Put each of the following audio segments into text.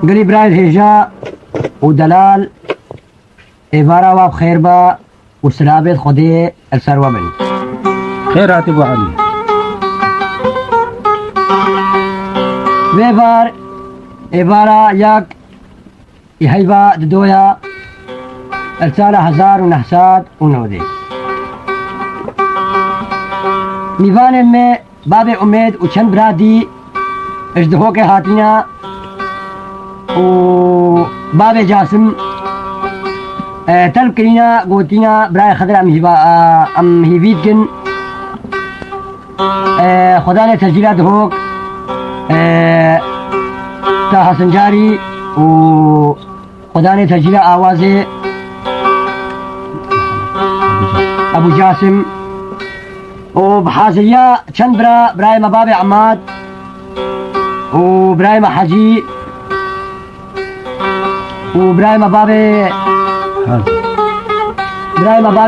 قريب راي هجا ودلال إبارة واب خيربا وسلابت خدي السروة بن خيرات ابو علي ويبار إبارة ياك يهيبا ددويا السالة هزار ونحسات ونودي ميفان में باب उम्मीद उछन ब्रादी इजदहो के हाथियाँ وباب جاسم تلقينا قوتينا براي خضر أم هيفيدكن خدانا تسجيلات هوك تا حسن جاري وخدانا تسجيلات آوازي أبو جاسم وبحاصلية چند براي مباب عماد وبراي محجي وبراي مباب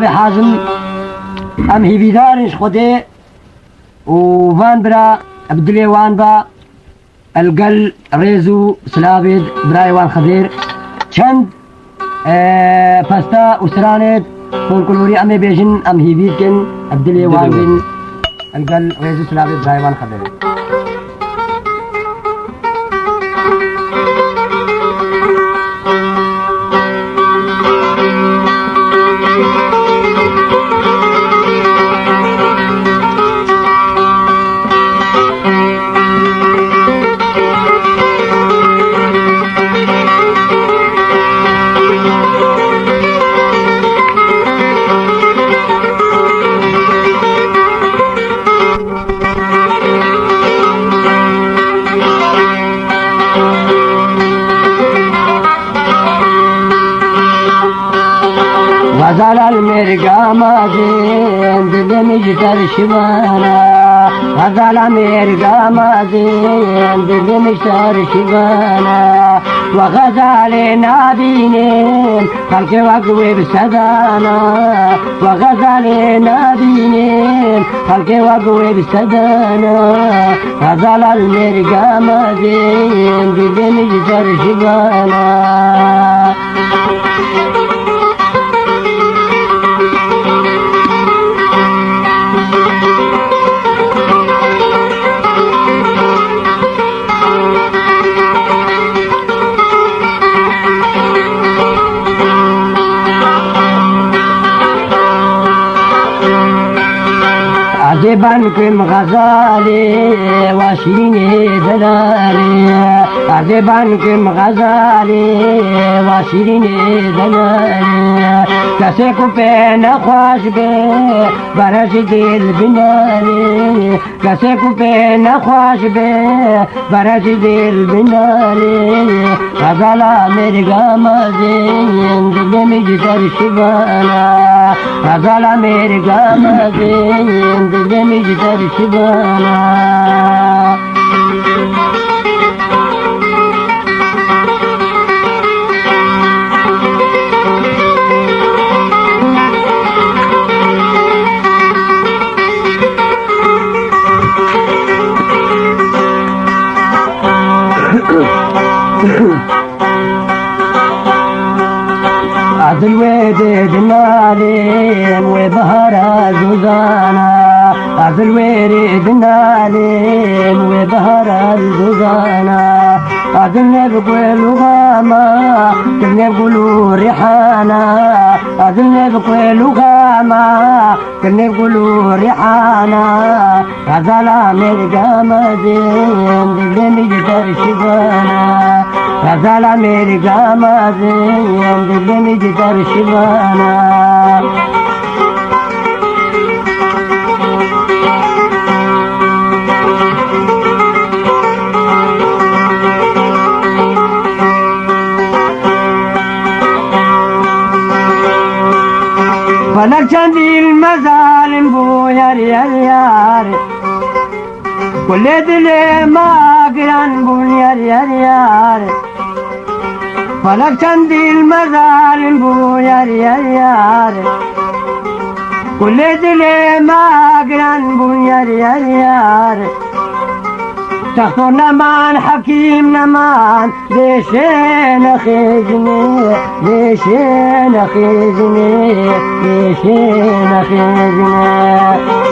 حازم ام هيفيدارش خدي وفان برا عبدالله وان با القل ريزو سلابد براي وان خدير چند باستا وسرانت فولكلوري امي بيجن ام هيفيدكن عبدالله وان بن القل ريزو سلابد براي وان خدير غزال المرقى ما زين دلمي جتر شبانا غزال المرقى ما زين دلمي جتر شبانا وغزال نادينين خلق وقوي بسدانا وغزال نادينين خلق وقوي بسدانا غزال المرقى ما زين دلمي جتر شبانا عجبا كم غزالي وشيريني دلالي عجبا كم غزالي وشيريني دلالي كسيكو بين خواش بي برشد البنالي كسيكو بين خواش بي برشد البنالي غزالة مرقى مازين دلمي جتر شبانا غزالة مرقى مازين دلمي جتر شبانا عدل ويدي دنالين وبهرة زوزانا عدل ويدي دنالين وبهرة زوزانا عدل نبقى لغاما كل نبقى ريحانا عدل نبقى لغاما كل نبقى ريحانا غزالة مرقى مازين دلمي جتر شبانا غزالة مرقى مازين دلمي جتر شبانا فلك شندي المظالم بو يار يار يار كل دل ما قران بو يار يار يار فلك شندي المظالم بو يار يار يار كل دل ما قران بو يار يار يار تختار نمان حكيم نمان ليشين خيزني ليشين خيزني ليشين خيزني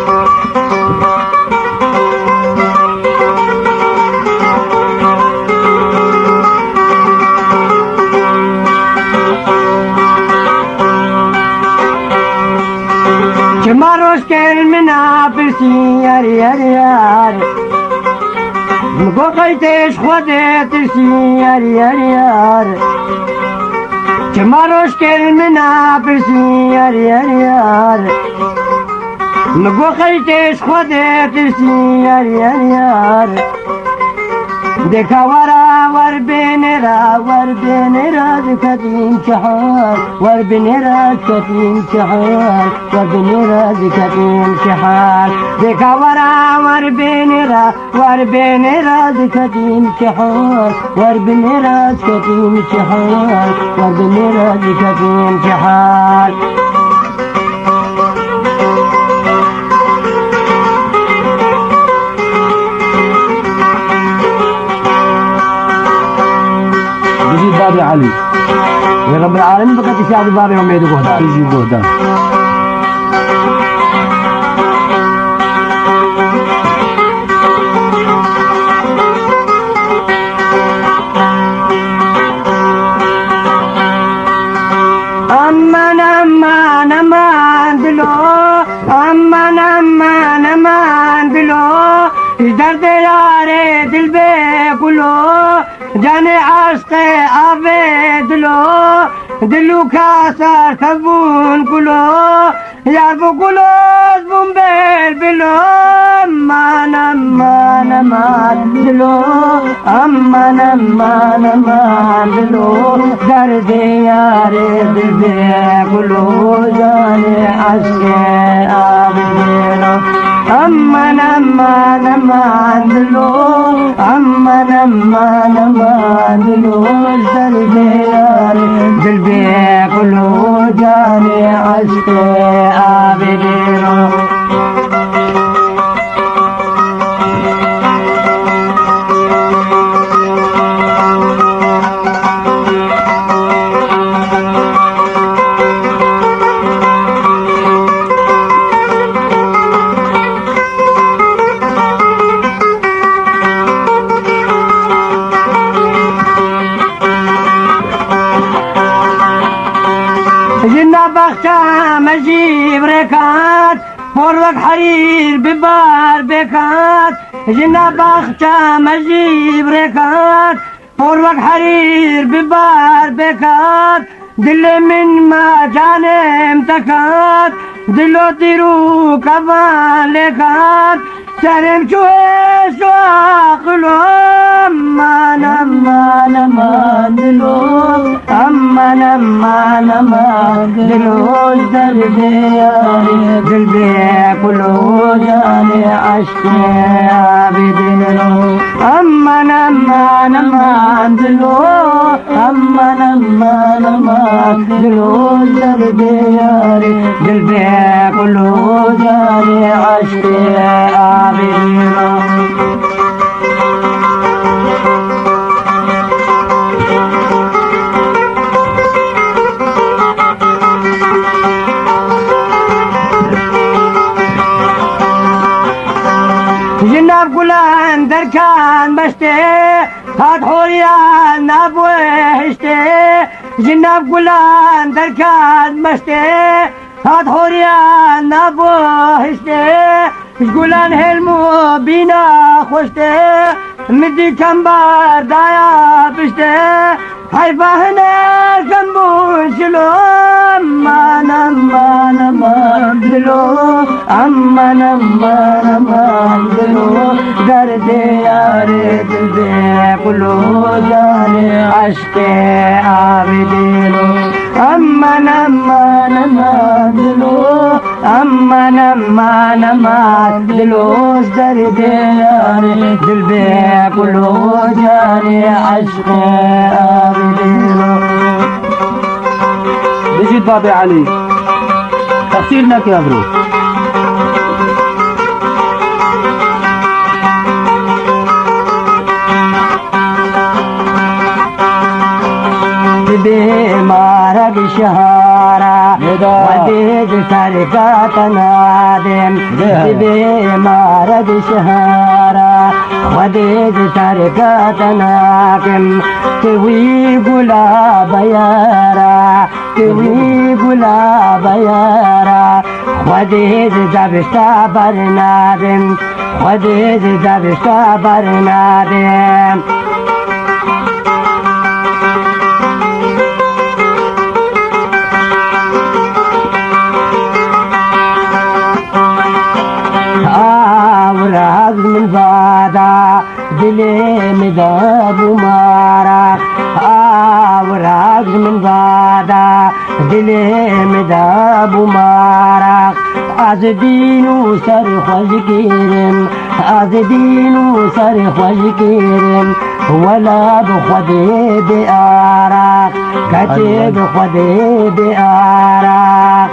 Çamaroş kelmina pirsi yar yar yar Mgo kayteş khode tirsi yar yar yar Çamaroş kelmina pirsi yar yar yar Mgo kayteş khode tirsi yar yar yar देखा वर बेनेरा दिखतीन शहार वर बेनेरा दिखतीन शहार वर बेनेरा दिखतीन शहार देखा वर बेनेरा दिखतीन शहार वर बेनेरा दिखतीन शहार वर बेनेरा दिखतीन शहार بابي علي يا رب العالمين بقى تساعد بابي هم يدوا قهدان يجي قهدان أمان دلو أمان دلو درد यारे दिल बे गुलो जाने आस्ते आवे दिलू का सर खबून गुलो यार वो गुलो बुम्बेल बिलो मान दिलो अम्मान दिलो दर्द यारे दिल बे गुलो जाने आस्ते आवे दिलो أمان دلو أمان دلو درد यार दिल बे गुलो जाने आस्ते आवे दिलो جنا بخشا مجيب ركات فوروك حرير ببار بكات جنا بخشا مجيب ركات فوروك حرير ببار بكات دل من ما جانم تكات دلو تيرو كفان لكات سرم شويش واقلو أمان دلو أمان دلو درد ياري دل بي كله جاني عشق عابدلو أمان دلو أمان دلو درد ياري دل بي كله جاني عشق عابدلو جناب قلان دركان بشتي هاد حوريان نابوهشتي جناب قلان دركان بشتي هاد حوريان نابوهشتي قلان هلمو بينا خوشتي مدي كمبار دايا بشتي حيفا هنا كمبون شلو أمان دلو أمان دلو درد ياري دل بي كله جاني عشق عابدلو أمان دلو أمان دلو درد ياري دل بي كله جاني عشق عابدلو بيجي بابي علي تفصيلناك يا برو بیمار بشهارا ودید سرکات نادم بیمار بشهارا ودید سرکات ناکم توی گلاب یارا توی گلاب یارا ودید زبشتا برنادم ودید زبشتا برنادم آوراز من بادا دلی مداب مارا آوراز من بادا دلی مداب مارا از دین و سر خوش گیرم از دین و سر خوش گیرم ولا بخودی بیارا کتی بخودی بیارا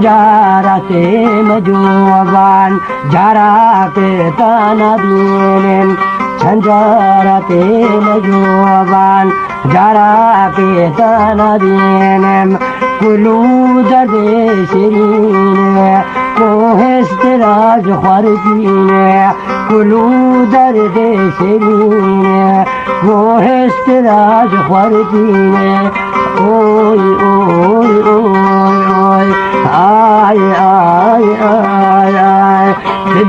جارت مجوبان جارت تنادین جارت مجوبان جارت تنادین کلو درد شیرین کوهست راج خارجین کلو درد شیرین کوهست راج خارجین اوی اوی اوی اوی آی آی آی آی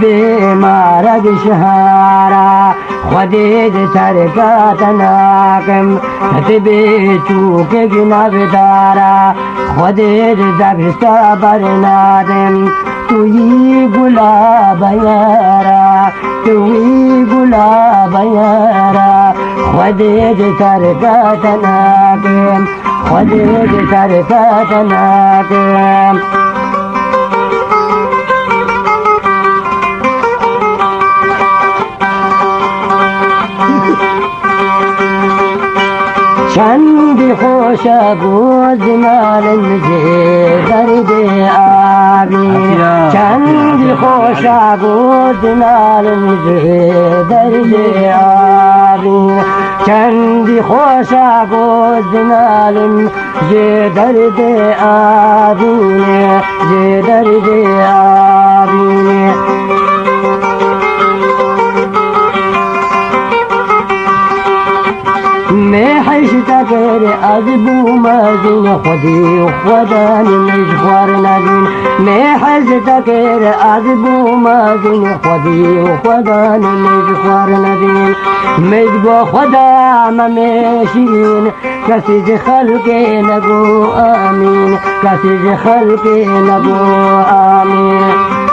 بیمار بشهارا خودید ترکات ناکم تبی چوک جناب دارا خودید زبستا برنادم توی گلاب یارا توی گلاب یارا خودید ترکات ناکم خودید ترکات ناکم چندی خوش بود مال نجی درد آبی چندی خوش بود مال نجی درد آبی چندی خوش بود مال نجی درد آبی جی درد آبی میں حیشتا کرے از بومازین خودی و خودان مجخور ندین میں حیشتا کرے از بومازین خودی و خودان مجخور ندین مجبو خدا ممیشین کسی ز خلق نگو آمین کسی ز خلق نگو آمین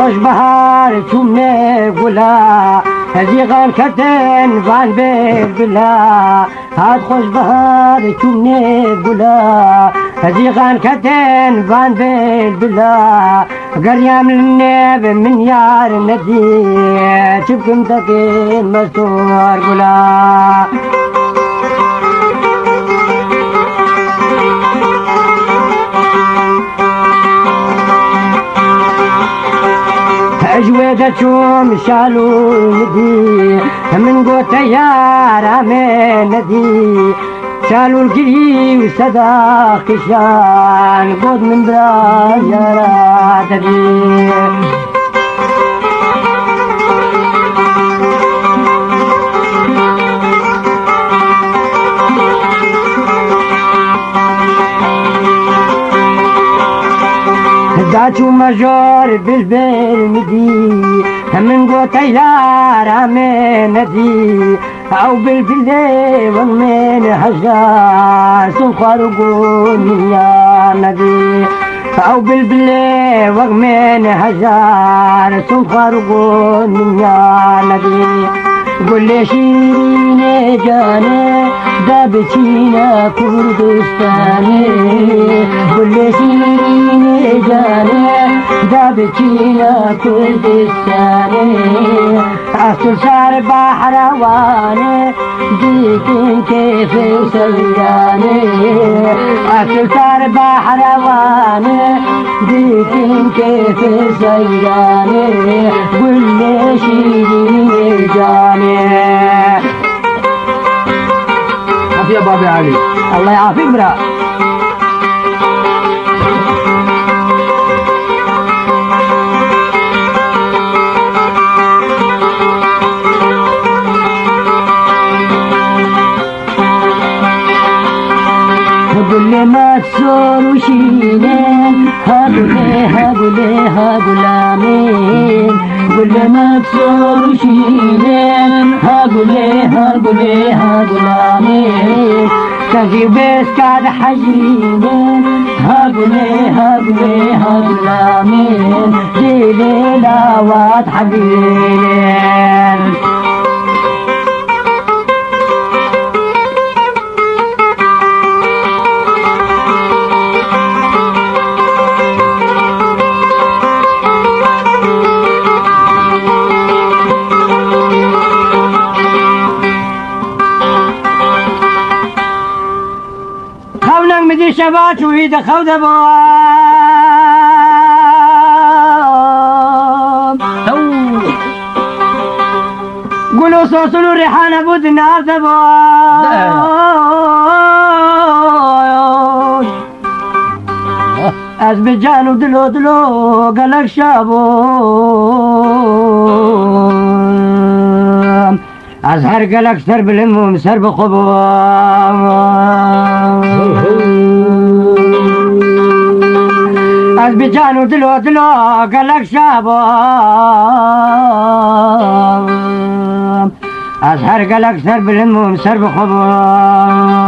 خوش بهار چومه گلا زیغان کتن وان بیل بلا هاد خوش بهار چومه گلا زیغان کتن وان بیل بلا گریم لنب من یار ندی چبکم تکی مستور گلا أجود شوم شالو ندي من قوت يا من ندي شالو القري وصداق كشان قد من براجرات دي داتو مجار بالبيل مدي من قوت يا من ندي أو بالبلي ومن هجار سنخرقون يا نبي أو بالبلي ومن هجار سنخرقون يا نبي قل لي شيرين جاني دابتينا كردستاني قل لي شيرين جاني دابتينا كردستاني عسل شار بحر واني ديكين كيف سيراني عسل شار بحر واني ديكين كيف سيراني قل لي شيرين جاني يا بابي علي الله يعافيك برا قل ما تسور وشينين هقول آمين قل ما تسور وشينين هقول آمين تجي بس قاعد حجينين هقول آمين دي ليلة واضحة بينين مدي شبات ويد خود بوام قولوا صوصلوا ريحان بود النار دبوام از بجانو دلو قلق شابوام از هر قلق سر بلموم سر بخبوام از بجانو دلو قلق شابوام از هر قلق سر بلموم سر بخبوام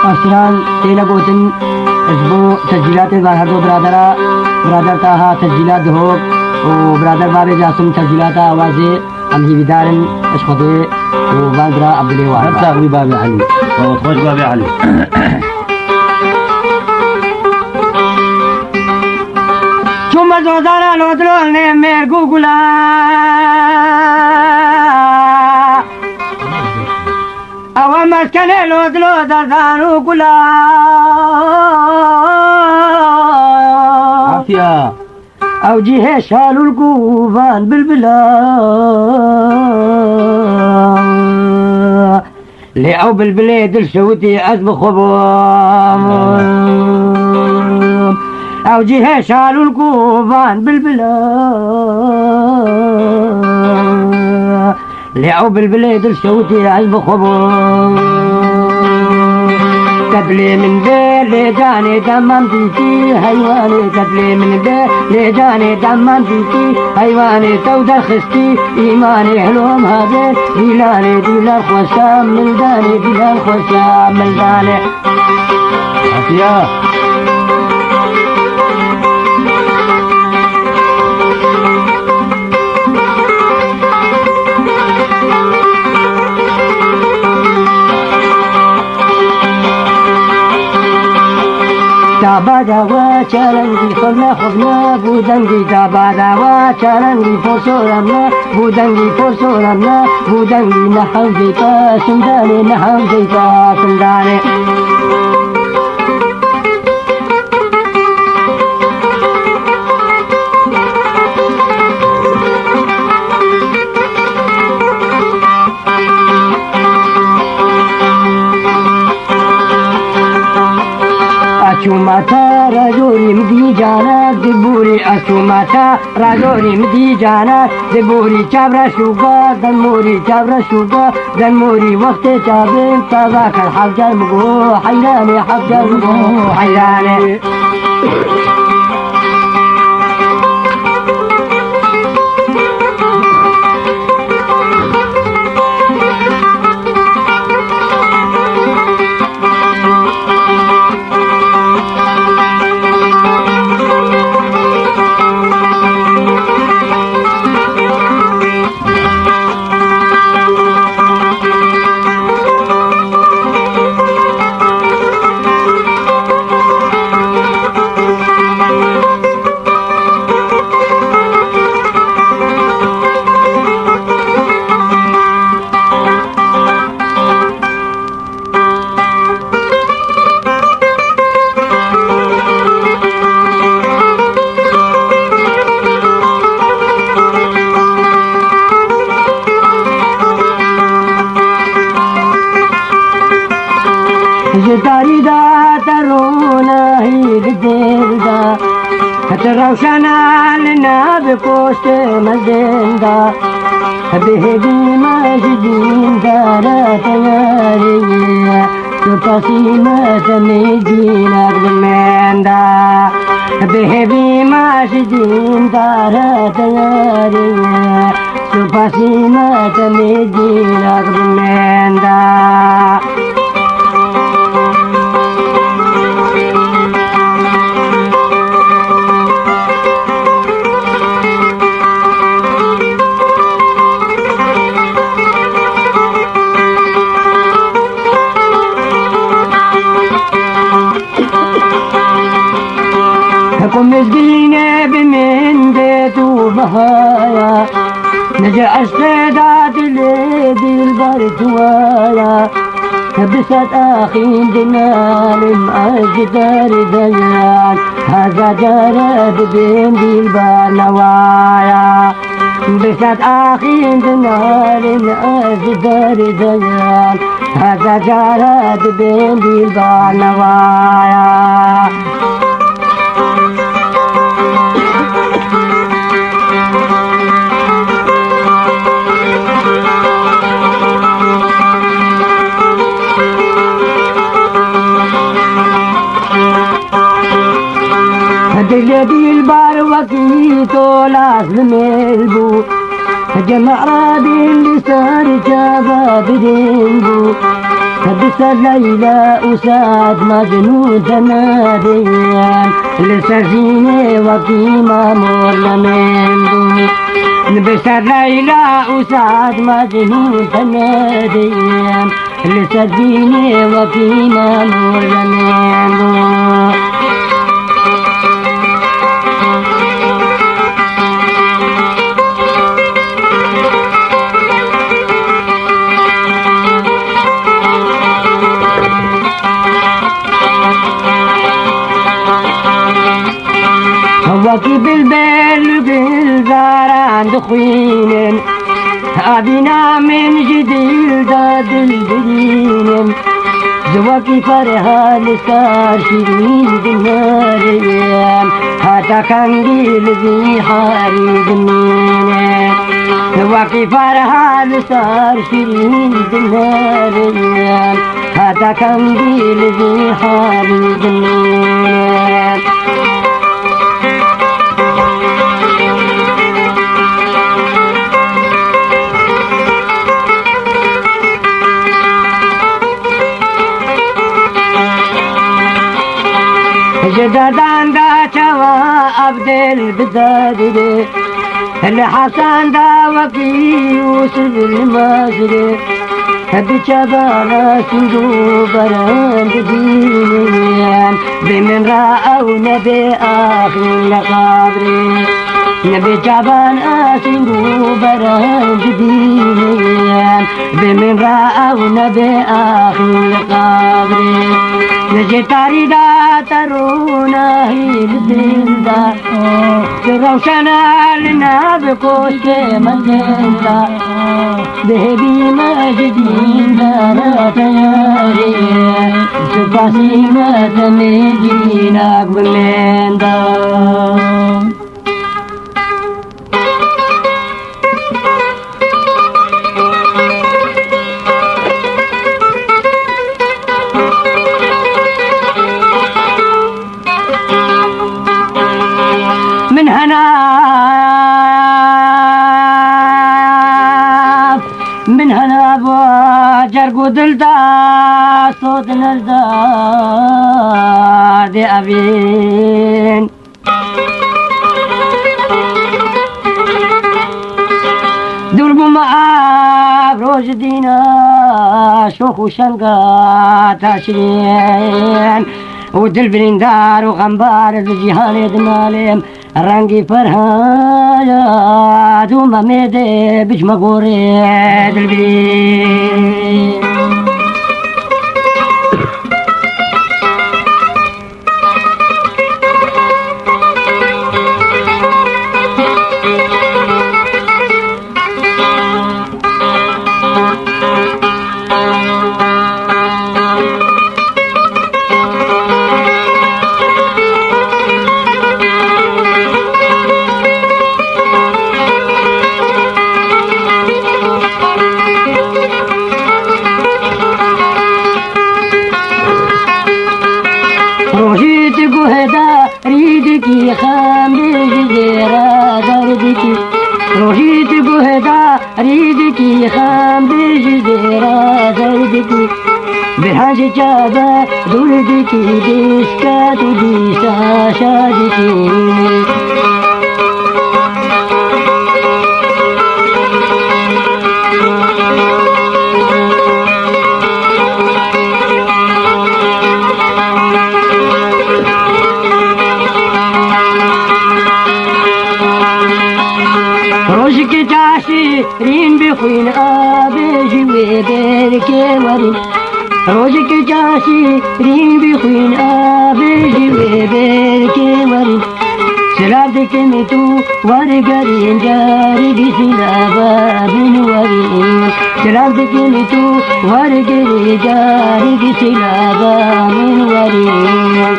أسران تيلا قوتن اسبوع تسجيلات هردو برادر تاها تسجيلات دهوك وبرادر بابي جاسم تسجيلات آوازي أمهي بدارن اشخدي وبادرا عبدالله وعلا تاغوي بابي علي وتخوش بابي علي ثم زودانا لودلو نمير قوقلا أو مسكن لودلو دردانو قلا عافية أو جيه شالوا القوفان بالبلا لي أو بالبلاد السعودي أزم خبام أو جيه شالوا القوفان بالبلا لي أو بالبلاد السعودي أزم خبام قتلي من بير لجاني دمم فيكي حيواني قتلي من بير لجاني دمم فيكي حيواني تودر خستي إيماني حلوم هذا ديلاني ديلان خوشام ملداني ديلان خوشام ملداني عافية تابادا وچرنگی خورنا خورنا بودنگی تابادا وچرنگی فرسورمنا بودنگی فرسورمنا بودنگی نحوزی تا سنداني نحوزی تا سنداني چومتا راجوري مدي جانا دبوري أسوماتا راجوري مدي جانا دبوري چابرا شوقا دنموري چابرا شوقا دنموري وقت چابين تذاك الحجر مقو حيراني حجر مقو حيراني جداري دا ترونا هي الدندا تروشنا لنا بكوست مزندا بهدي ماجدين دارا تياري تقاسي ما تميدينا بالمندا بهدي ماجدين دارا تياري تقاسي ما تميدينا بالمندا قم مسكينة بمن بيت وبهايا نجا استعداد ليدي البرتوايا بسات أخين دنال مأجدار ديان هذا جرد بين دي البرنوايا بسات أخين دنال مأجدار ديان هذا جرد بين دي البرنوايا دلبي البار وكيتو لازم البو جمع رادي اللي صار جابا بدينبو بس ليلى أساد مجنون تناديان لسزيني وكيما مور لمنبو بس ليلى أساد مجنون تناديان لسزيني وكيما مور لمنبو وكي بالبل بالزار عند خوين أبينا من جديد داد الجدين زواكي فرها لسار شيرين دناريان هاتا كنديل ذي حاري دنين زواكي فرها لسار شيرين دناريان هاتا كنديل ذي حاري دنين جدادان دا شوا عبدال بدادري الحسن دا وكي يوسف المازري بشبانا سندو بران دينيان بمن رأوا نبي آخر لقابري نبي جبان سندو بران دينيان بمن رأوا نبي آخر لقابري نجي تاري دا ترونا هي الدندا روشنا لنا بكوش مزندا ذهبي ماجدين زيارة ياري تفاصيل تميجينا قبلين دام من هنا من هنا بجرقو دلدا صوت نلدا دي أبين دربو معاف روج دينا شوخ وشنقا تاشرين ودل برندار وغنبار الجهان دماليم رنگي فرهايات وما ميدي بجمع قوريد البليل روجيت قهدا ريدكي خام بجزيرة دردكي روجيت قهدا ريدكي خام بجزيرة دردكي بحاج جابا دردكي ديسكات وديسا شادكي روشك تعشي رين بخوين آبي جوي بيركي ورين روشك تعشي رين بخوين آبي جوي بيركي ورين سلابدك ميتو ورقرين جاري سلابا بن ورين سلابدك ميتو ورقرين جاري سلابا من ورين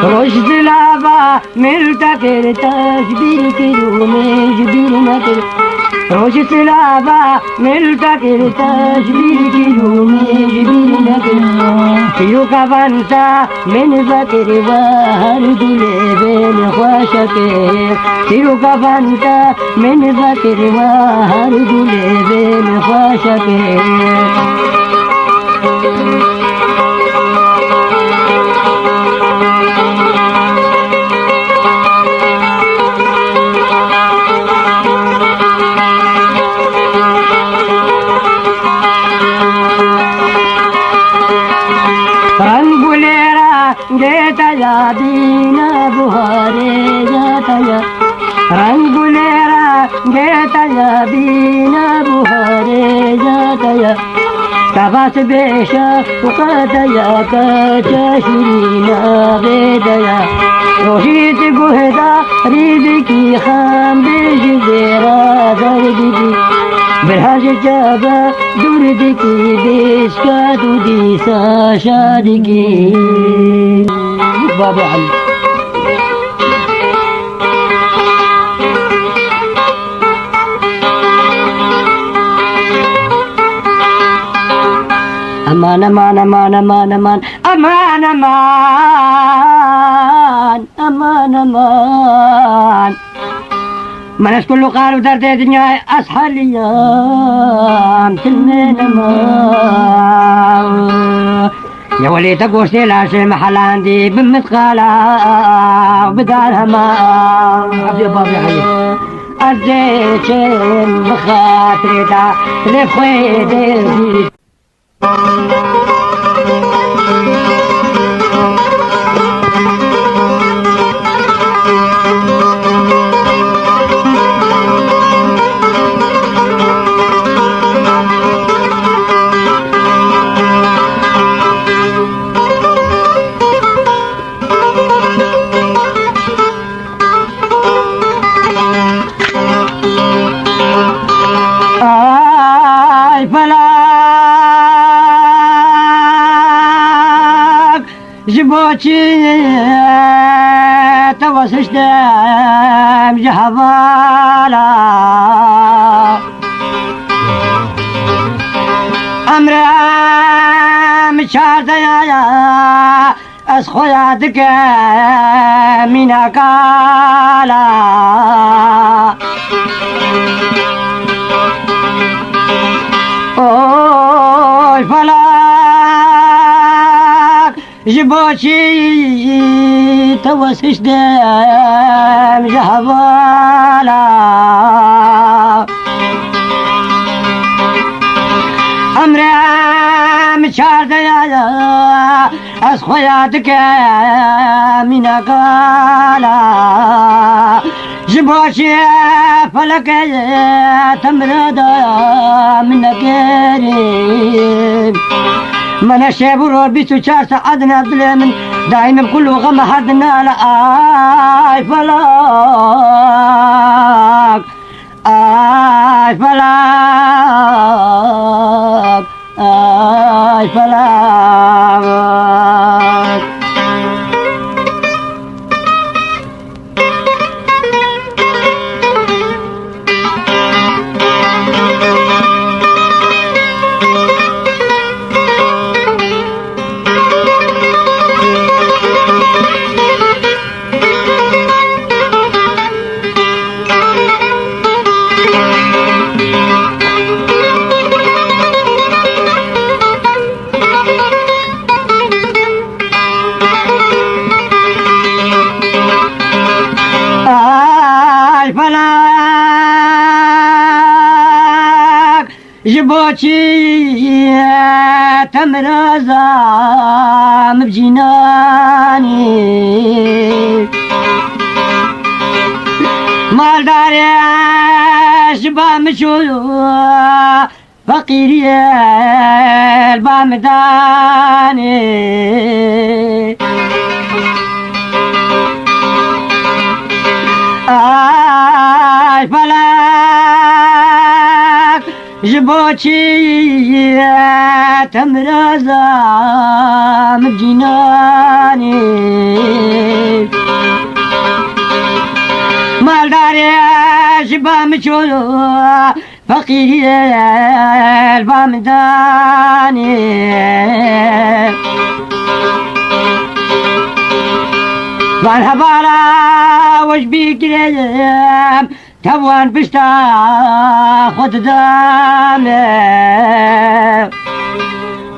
رشد لابا ملتكر تشبير كيلو مجبير مكر رشد لابا ملتكر تشبير كيلو مجبير مكر كيلو كفانتا من فكر وهر دولي بين خوشكر كيلو كفانتا من فكر وهر دولي بين خوشكر رنگوليرا جيتا يا دينا بوهاري جاتا يا رنگوليرا جيتا يا دينا بوهاري جاتا يا كفاس بيشا وقاتا يا كاتا شرينا بيدا يا روحيت قهدا ريدكي خام بجزيرا دردكي بالحاج جابا دردكي بيسكات وديسا شادكي بابا علي أمان أمان أمان أمان أمان أمان أمان أمان أمان مناس كله قالوا درد الدنيا أصحى الأيام سنين أمان يا وليت قوسي لاشي محل عندي بمثقالة بدارها ما عبد يا بابي علي أرجيت بخاطري دا لفويدي جبوتي توسشتم جهبالا أمرام شارد يا أسخوياتك من أكالا أوي فلاك جبوتي توسشتم جهبالا أمرام شارد يا أسخوياتك من أقالا جبوشي فلك تمرد من قريب من الشيب ربي تشار سعدنا ظلم دايما بكل غم حدنا لآي فلاك آي فلاك آي فلاك جبوتي تمرزا مبجناني مالداري شبا مشو فقيري البامداني آي فلاك جبوتي تمرزا مبجناني مالداري شبا مشو فقيري البامداني وان هبالا وش بيكريم توان بشتا خد دامي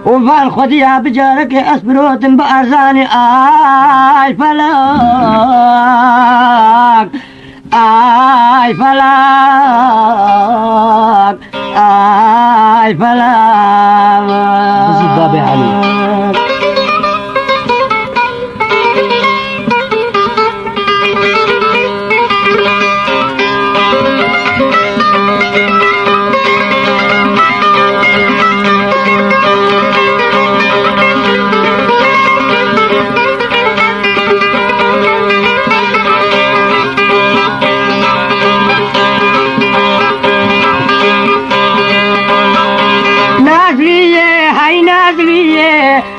وفان خديها بجارك أصبروت بأرزاني آي فلاك آي فلاك آي فلاك زيد بابي علي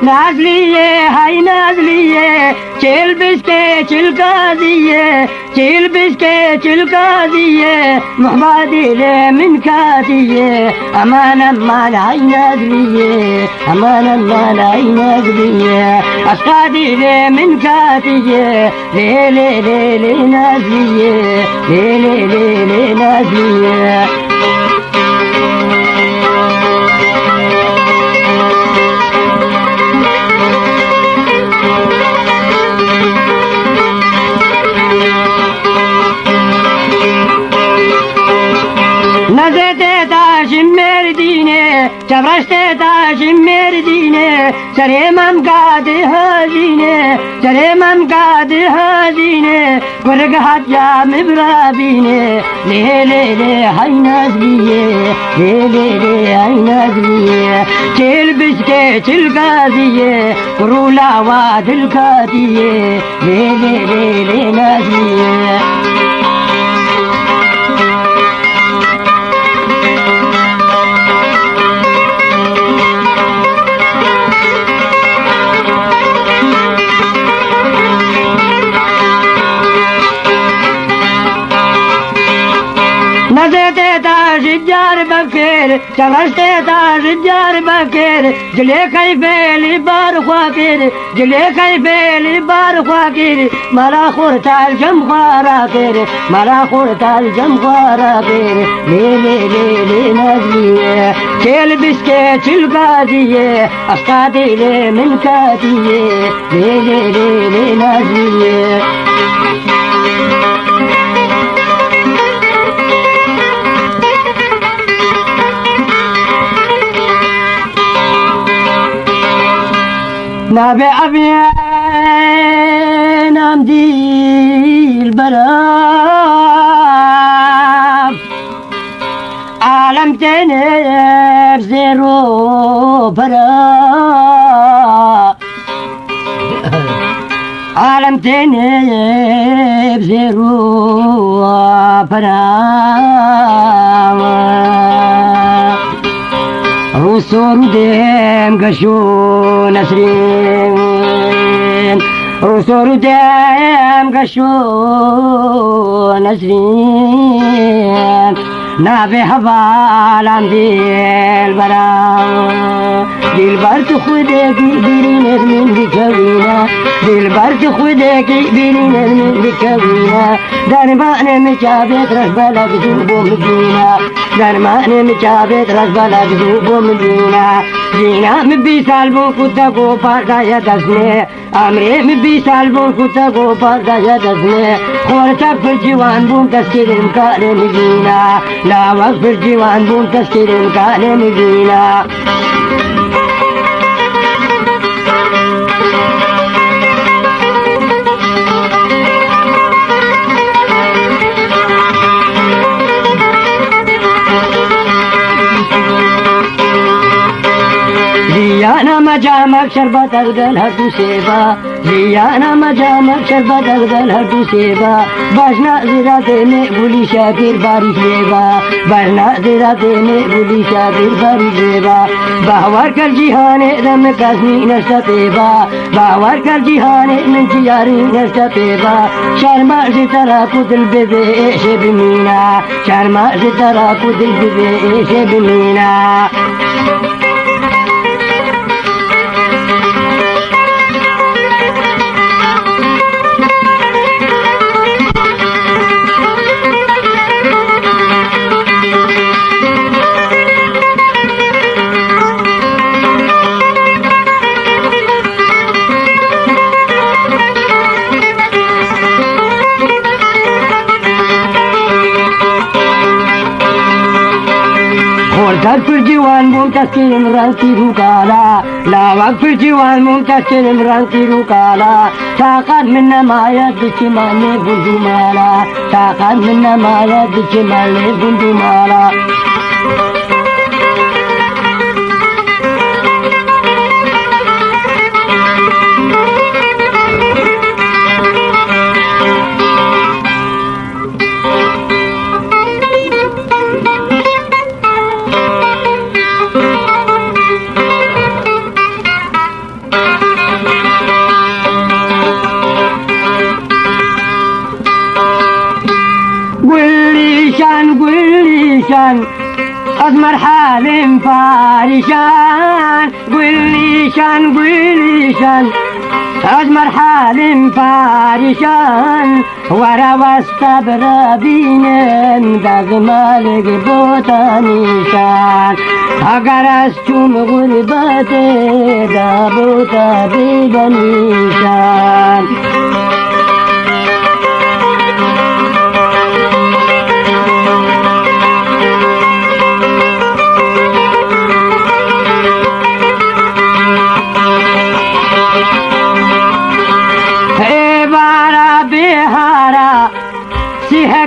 نازلية هاي نازلية چل بسكة چل قاضية چل بسكة چل قاضية محبادلة من كاتية أمان أمان هاي نازلية أمان أمان هاي نازلية أسقادلة من كاتية لي لي لي لي نازلية لي لي لي لي نازلية چبرشت داشم مردینه سرمم قاد هزینه سرمم قاد هزینه ورق حجا مبرابینه لی لی لی های نازلیه لی لی لی های نازلیه چل بسکه چل قاضیه قرولا وادل کاتیه لی لی لی لی نازلیه चलते ताज जार बकेर जले कई बेली बार ख्वाकिर जले कई बेली बार ख्वाकिर मरा खुरताल जम ख्वारा केर मरा खुरताल जम ख्वारा केर ले ले ले ले नदिए खेल बिस्के चिलका दिए अस्ता दिले मिलका दिए ले ले ले ले नदिए نابع أبيان أمدي البرام عالم تنب زيرو برا عالم تنب زيرو برا رسول ديم قشو نسرين رسول ديم قشو نسرين نابي حفال ديل برا ديل برد خودك بيرين من بكوينا ديل برد خودك بيرين من بكوينا درمان مجابت رسبلك زوبو مدينة درمان مجابت رسبلك زوبو مدينة جينا مبي سالبون كتاكو باردا يدسني أمري مبي سالبون كتاكو باردا يدسني خورتك في الجوان بون تسكير مكان مدينة لا وقت في الجوان بون تسكير مكان مدينة ليانا مجامك شربت القل هدو سيبا ليانا مجامك شربت القل هدو سيبا باشنا زراتيني بولي شاكر باري شيبا باشنا زراتيني بولي شاكر باري شيبا باور کر جهان دم کسنی نشتا پیبا باور کر جهان من جیاری نشتا پیبا شرما زترا کو دل بده ایش بمینا شرما زترا کو دل بده ایش بمینا خورتك في الجوان منتسكر مرانتي روكالا لا وقت في الجوان منتسكر مرانتي روكالا ساقات منا ما يدك مالي بندو مالا ساقات منا ما يدك مالي بندو مالا قليشان أزمر حال فارشان قليشان أزمر حال فارشان ورا واستبرابين داغ مالك بوتانيشان اگر استوم غربت دا بوتا بيدنيشان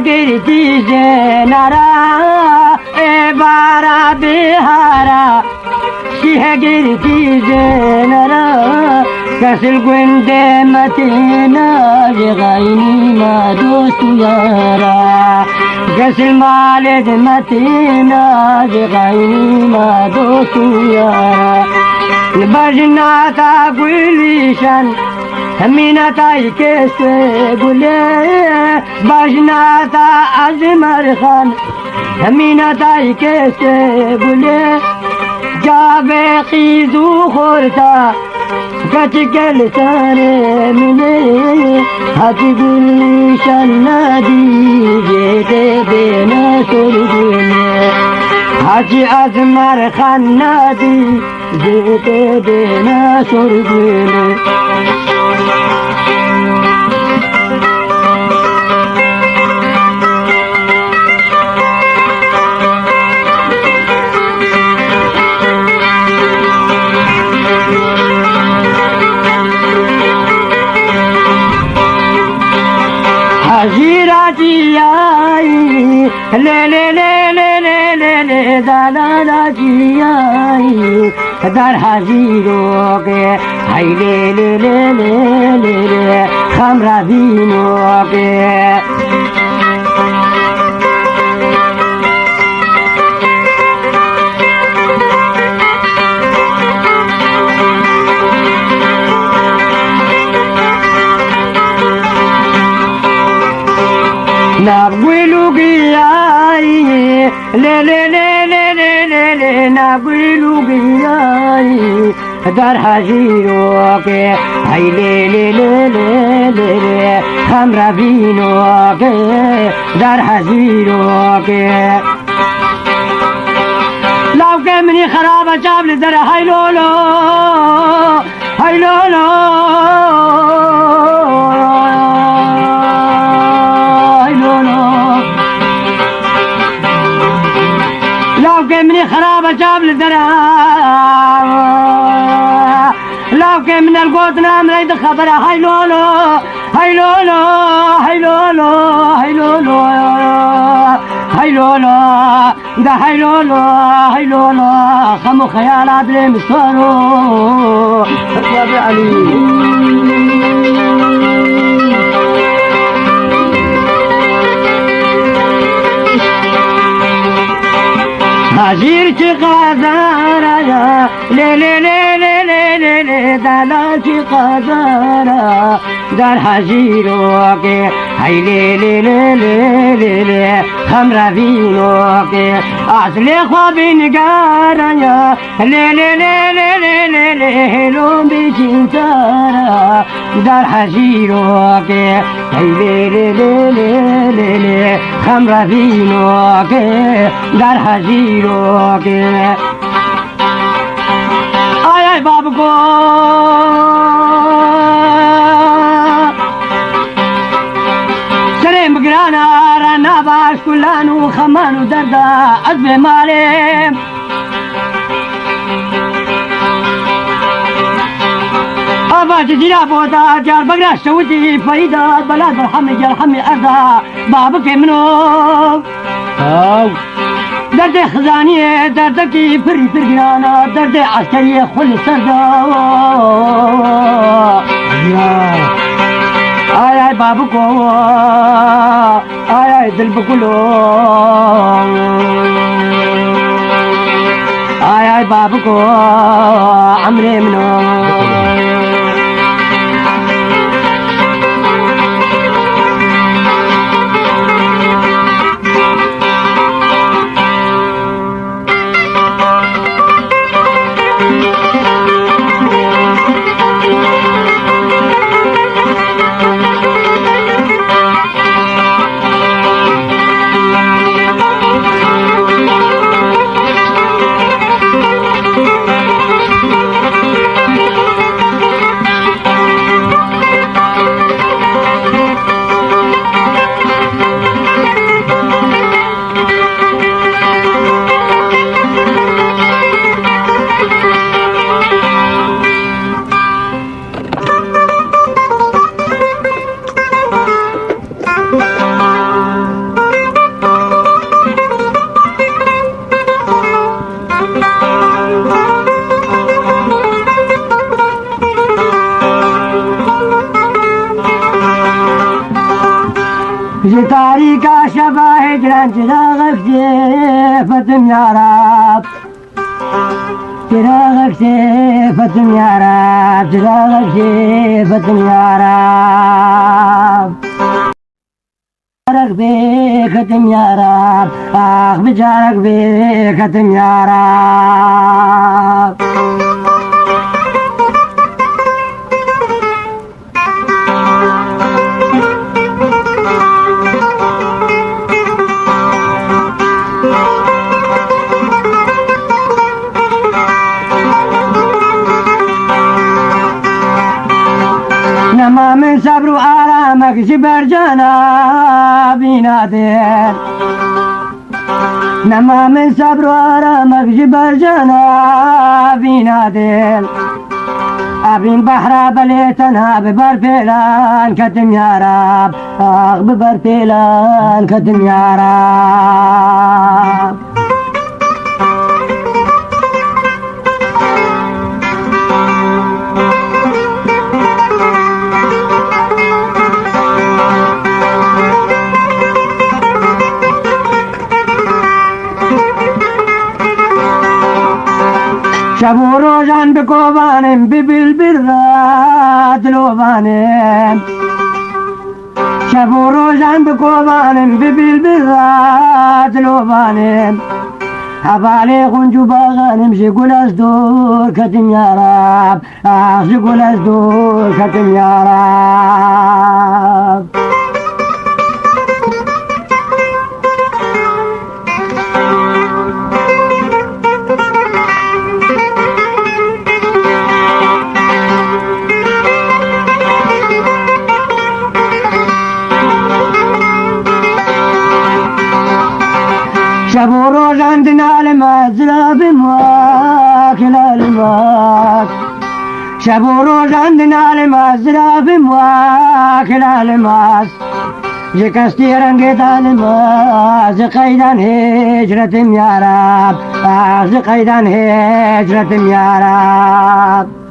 गिरती जेनरा ए बारा बिहारा सिंह गिरती जेनरा कसल गुंडे मतीना जगाइनी मा दोस्त यारा कसल मालिद मतीना जगाइनी मा दोस्त यारा बजना था गुलिशन همينا تاي كيسي قولي باجنا تا أزمر خان همینه دایی کشته گله جابه خیزو خورتا کچی گل ساره منه حتی گلیشن ندی جیده بینه سرگونه حتی از مرخن ندی جیده بینه سرگونه حجیراتی آئی لے لے لے لے لے لے لے دادا جی آئی در حجیروں کے ہائی لے لے لے لے لے لے خمرہ دینوں کے نابویلو گیائی لے لے لے لے لے لے لے نابویلو گیائی در حجیروں کے ہائی لے لے لے لے لے لے خمرہ بینوں کے در حجیروں کے لاو کے منی خراب چابل در ہائی لولو ہائی لولو مني خرابة جابل درا لو من القوت نام ريد خبر هاي لولو هاي لولو هاي لولو هاي لولو هاي لولو ده هاي لولو هاي لولو خمو خيالات لي مستورو يا علي حجیر چی قدارا لے لے لے لے لے لے لے دادا چی قدارا در حجیروں کے ہائی لے لے لے لے لے لے خمرہ بینوں کے اصل خواب نگارا لے لے لے لے لے لے لے ہلوم بیچین تارا در حجیروں کے ہائی لے لے لے لے لے لے خمرہ بینوں کے در حجیروں کے آئے باب کو سرم بگرانا رانا باش کلانو خمانو دردا عزب مالے آباش جیرا بودا جار بگرا شوتی فریدا بلاد الحمد جرحم اردا باب کے منو درد خزانی درد کی پری پرگرانا درد عسکری خل سردا آیا باب کو آیا دل بکلو آیا باب کو عمرے منو جتاري كاشبا هجران جراغك فتم يا رب جراغك فتم يا رب جراغك فتم يا رب بجارك بكتم يا رب بجارك بكتم يا رب نما من صبر وآرامك جبر جنابي نادر نما من صبر وآرامك جبر جنابي نادر أبين بحر بليتنا ببر فيلان كتم يا رب ببر فيلان كتم يا رب شبو روزان بكوبانم ببالبراد لوبانم شبو روزان بكوبانم ببالبراد لوبانم حبالي غنجو باغانم شقول أصدور كتم يا رب شقول أصدور كتم يا رب شبو روز عندنا الماس زلاب مواك الالماس شبو روز عندنا الماس زلاب مواك الالماس جكستي رنقيت الماس قيدان هجرة يا رب قيدان هجرة يا رب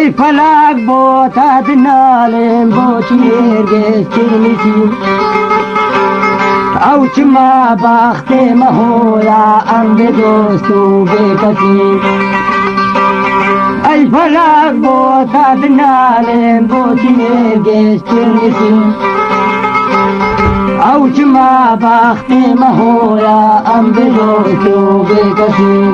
أي فلاك بوتا دنالين بوشير جسترمتي أو چما باختي مهولا أم بدوستو بكتي أي فلاك بوتا دنالين بوشير جسترمتي أو چما باختي مهولا أم بدوستو بكتي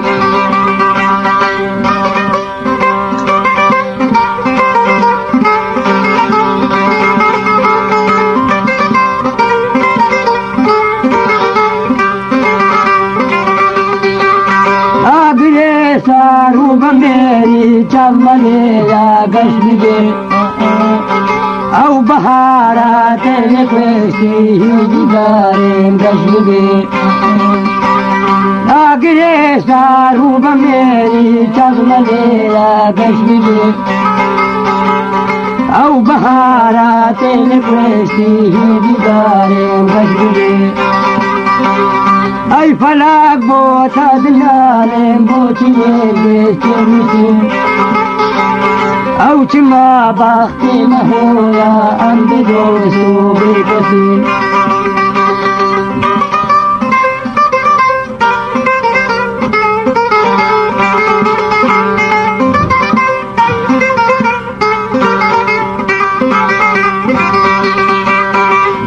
सारू मेरी चमने या गश्बे औ बहारा तेरे खुशी जिगारे गश्बे आगरे सारू मेरी चमने या गश्बे औ बहारा तेरे खुशी जिगारे गश्बे أي فلاك بوتا دنالين بوتي بيستمتي أو چما باختي مهولا أم بدوستو بكتي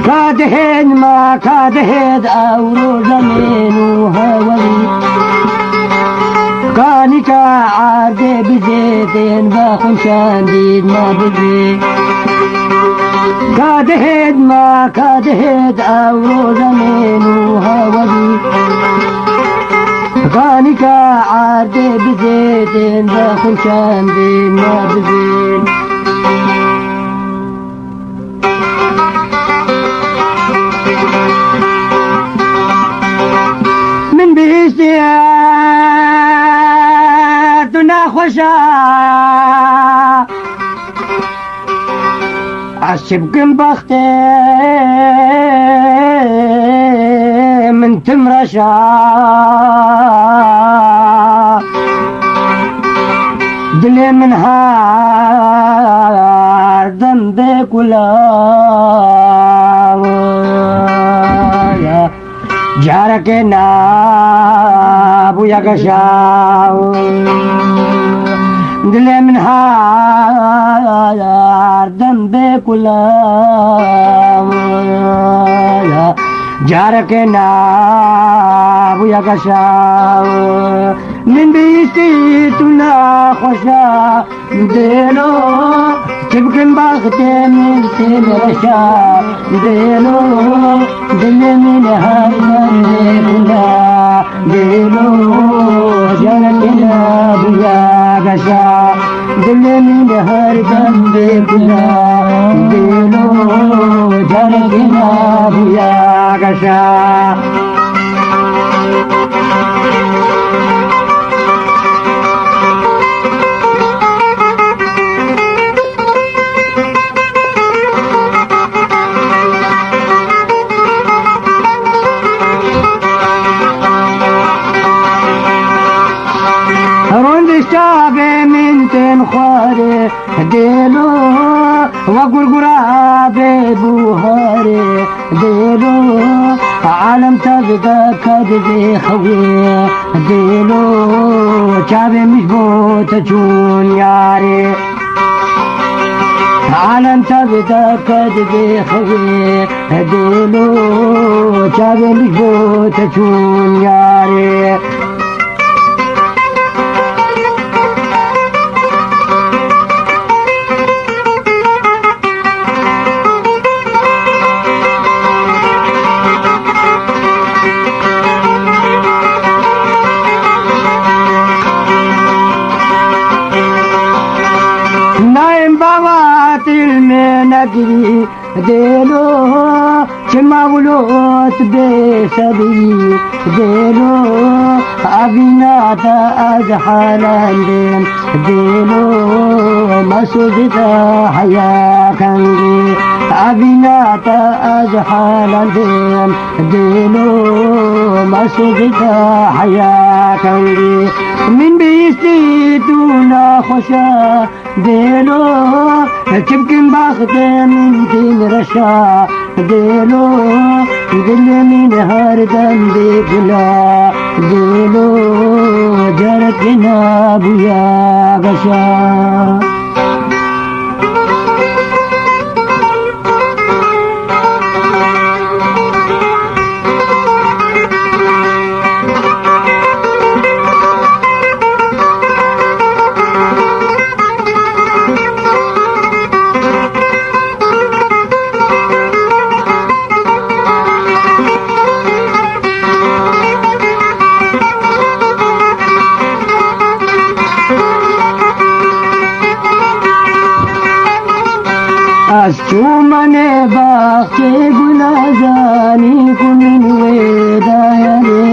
كادهن ما كادهد أورو زمين وهولي كانك عاد بزيتين باخن شانديد ما بزي كادهد ما كادهد أورو زمين وهولي كانك عاد بزيتين باخن شانديد ما بزي دنا خوشا عشبكن بختي من تمرشا دلي من هار ذنبك ولا جارك ناب ويا قشاو دل من هار ذنبي كلها جارك ناب ويا قشاو من بيستيتنا خوشا دينو تبكن باختي من تمرشا دينو دل من هاينا دينو جركنا بيا قشا دل من هاردن بكلا دينو جركنا بيا قشا شابه من تنخاري ديلو وقرقرا ببوهاري ديلو عالم تبدا كدبي خوي ديلو شابه مش بوتجون ياري عالم تبدا كدبي خوي ديلو شابه مش بوتجون ياري المنادي ديلو شما ولوت بسبي ديلو أبيناتا أزحالان ديلو مسجدا حيا كنجي أبيناتا أزحالان ديلو مسجدا حيا كنجي من بيستي دونا خشا ديلو تبكن باختي من دين رشا ديلو دل من هاردن بكلا ديلو جركنا بيا غشا أشومني باختي قلازاني كمن ويداياني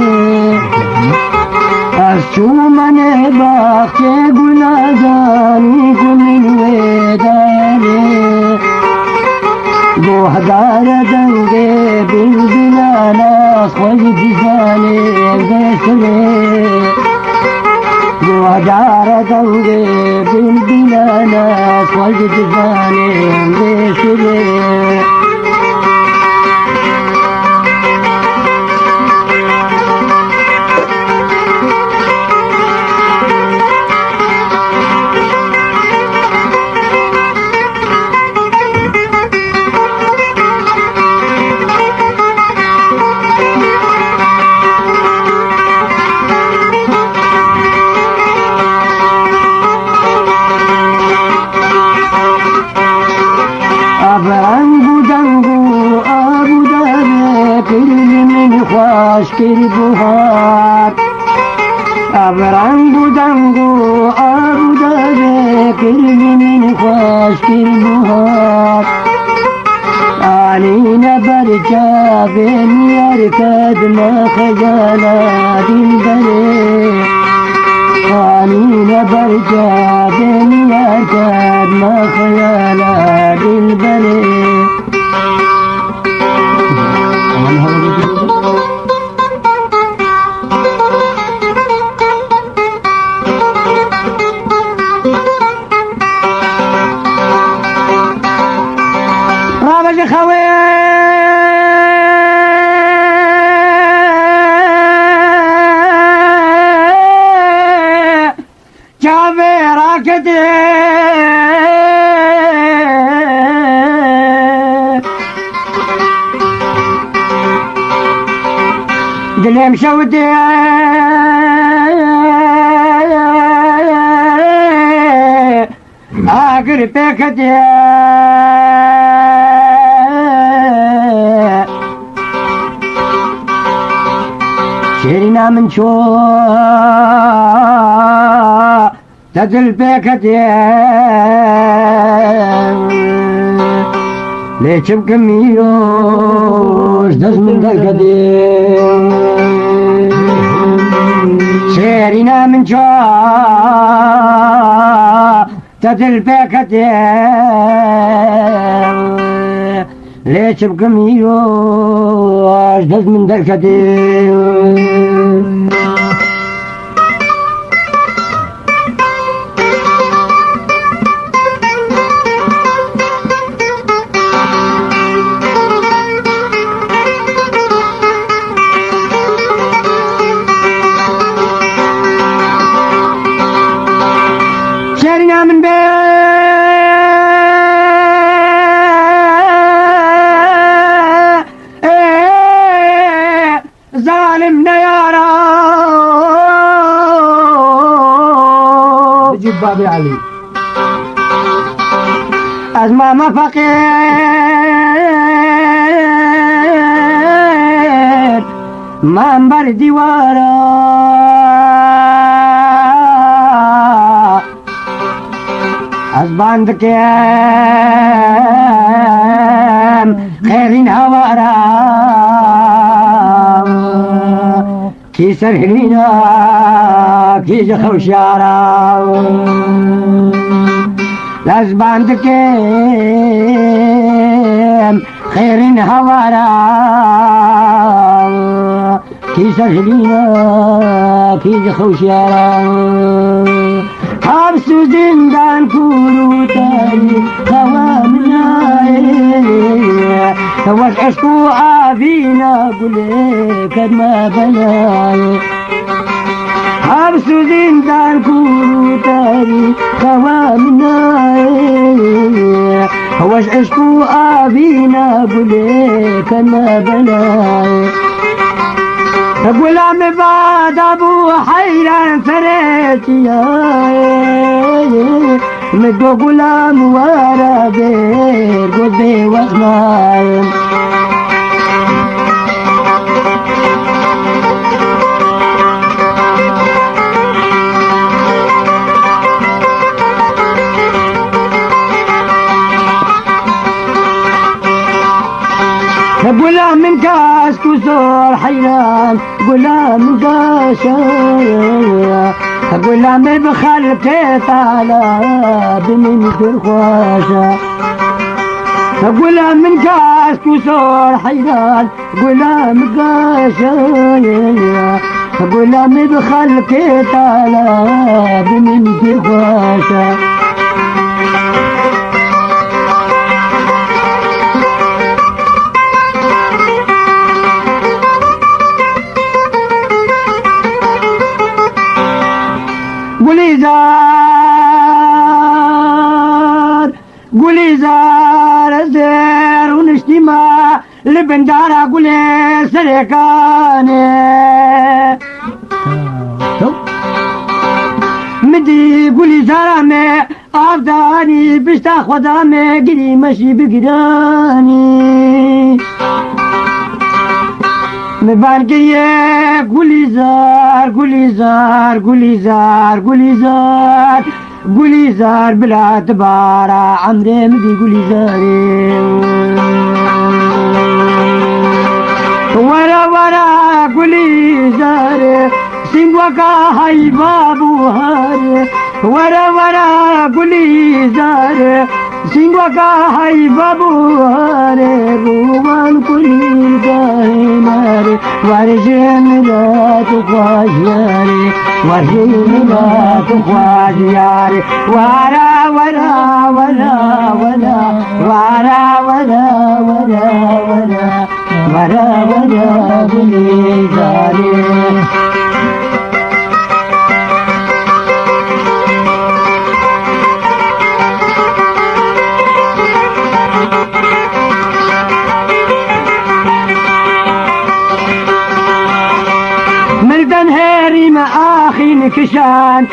أشومني باختي قلازاني كمن ويداياني بوحدار دنگي بالبلانا خوش بزاني بسلي بوحدار دنگي بالبلانا خوش بزاني بسلي كل بهار أبرنگو دنگو آبو داره كل من خواش كل بهار آنين برجا بين يركض ما خجانا دلبري آنين برجا بين يركض ما خجانا دلبري كده دلهم شودي أقرب كده شيرنا من شو تدل بكتي ليش بكميوش دز من دكتي شيرنا من شو تدل بكتي ليش بكميوش دز من دكتي شارنا من بيت ظالمنا يا رب بجيب بابي علي أزمة ما فقير ما انبر ديوارا أزبان دكيم خيرين هوارا كي سرهلينا كي جخوشارا أزبان دكيم خيرين هوارا كي سرهلينا كي جخوشارا حبس زندان كورو تاري خوامنا توش عشقو عافينا قولي كد ما بلاي حبس زندان كورو تاري خوامنا توش عشقو عافينا قولي كد ما بلاي غلام بعد ابو حيران فريتي مدو غلام ورا بير قلبي واسماي غلام من كاس كسور حيران غلام من قاشا غلام بخلقي طالع بمن الخواشة غلام من كاس كسور حيران غلام قاشا غلام بخلقي طالع بمن الخواشة قولي زار زير ونشتما لبندارة قولي سريكاني مدي قولي زارامي أفداني بشتا خدامي قلي مشي بقداني مبان قيه قولي زار قولي زار قولي زار قولي زار قولي زار بلا تبارا عمري مدي قولي زاري ورا ورا قولي زاري سنگوكا هاي بابو هاري ورا ورا قولي زاري سنگوكا هاي بابو هاري روان قولي زاري ورجم لا تخواجياري ورجم لا تخواجياري ورا ورا ورا ورا ورا ورا ورا ورا ورا ورا بليزاري انكشان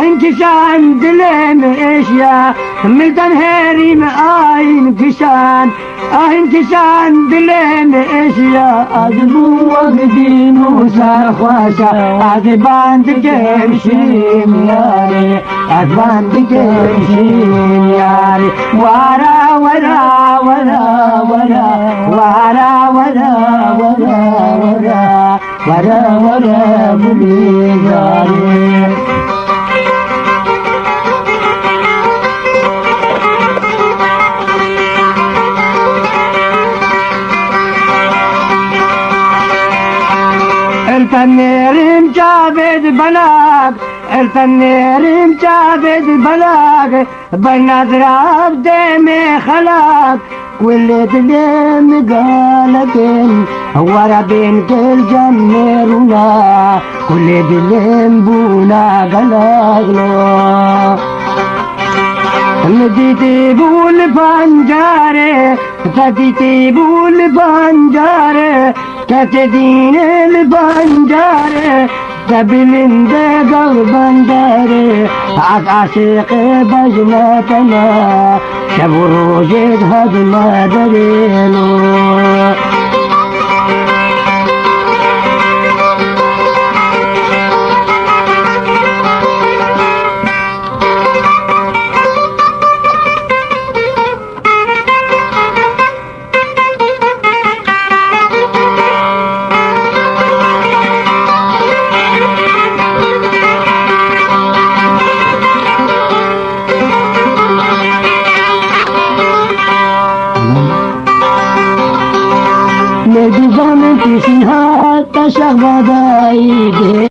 انكشان دلم اشياء ملتن هريم انكشان انكشان دلم اشياء ادبو وقدين وصار خواشا ادبان تكمشين ياري ادبان تكمشين ياري ورا ورا ورا ورا ورا ورا ورا ورا ورا ورا بليزاري التنيرم جابد بلاك التنيرم جابد بلاك بالنظرة بدمي خلاك واللي تلم قالكن ورا بين كل جميرنا كل دلم بونا قلاقنا نديتي بول بانجاري تديتي بول بانجاري كتدين البانجاري تبلن دقل بنداري عاشق بجنتنا شبو روجد هد ما درينو لدي زمن تشيها تشغل دايدي